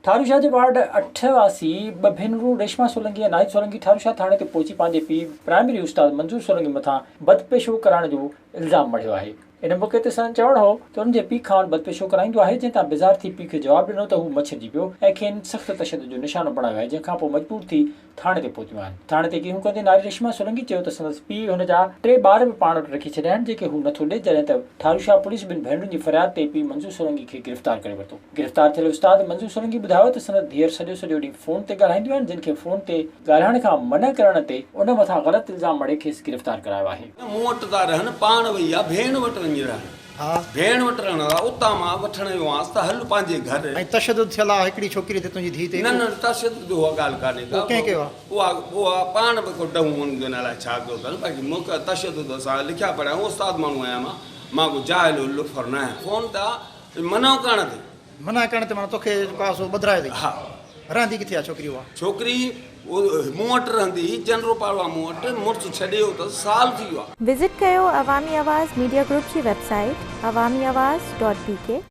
ठारूशाह के वार्ड 8 वासी ब भेनरूं रेशमा सोलंकी ऐं नाहिद सोलंकी ठारूशाह थाणे ते पहुची पंहिंजे पीउ प्राइमरी उस्ताद मंजूर सोलंकी मथां बदपेशो कराइण जो इल्ज़ाम मढ़ियो आहे। इन मौक़े ते संदन चवणु हो त उन्हनि जे पीउ खां बदपेशो कराईंदो आहे, जंहिं बेज़ार थी पीउ खे जवाबु ॾिनो त हू मछिड़जी पियो ऐं खेनि सख़्त तशदुद जो निशानो बणायो आहे, जंहिंखां पोइ मजबूर थी थाणे ते पहुतियूं आहिनि। थाणे ते कीहूं कंदे नारी रेशमा सोलंकी चयो त संदसि पीउ हुन जा 3 ॿार बि पाण वटि रखी छॾिया आहिनि, जेके हू नथो ॾे, जॾहिं त ठारूशाह पुलिस ॿिनि भेनरुनि जी फ़रियाद ते पीउ मंजूर सोलंकी खे गिरफ़्तार करे वरितो। गिरफ़्तार थियल उस्ताद मंजूर सोलंकी ॿुधायो त संदसि धीअर सॼो ॾींहुं फ़ोन ते ॻाल्हाईंदियूं आहिनि, जिन खे फ़ोन ते ॻाल्हाइण खां मना करण ते उन मथां ग़लति इल्ज़ाम मड़े खेसि गिरफ़्तार करायो आहे। मूं वटि था रहनि, पाण वई आहे भेण वटि वञी रहनि। भेण वटि रहण वारा उतां मां वठण वियो आहियां त हल पंहिंजे घर। ऐं तशदुद थियल आहे हिकिड़ी छोकिरी ते तुंहिंजी धीउ ते? न तशदुद उहा ॻाल्हि कान्हे का। कंहिं कयो आहे? उहा पाण बि को ॾहूं हुनजो अलाए छा कयो अथनि, बाक़ी मूंखे तशदुद असां लिखिया पढ़िया उस्ताद माण्हू आहियां मां को जाहिल लुफ़र न आहियां। फ़ोन था मना करण ते माना तोखे कासो ॿधाए थी? हा। रहंदी किथे आहे छोकिरी? उहा छोकिरी मूं वटि रहंदी, जनरो पाड़वा मूं वटि, मुड़ुसु छॾे वियो त साल थी वियो आहे। विज़िट कयो अवामी आवाज़ मीडिया ग्रुप जी वेबसाइट awamiawaz.pk।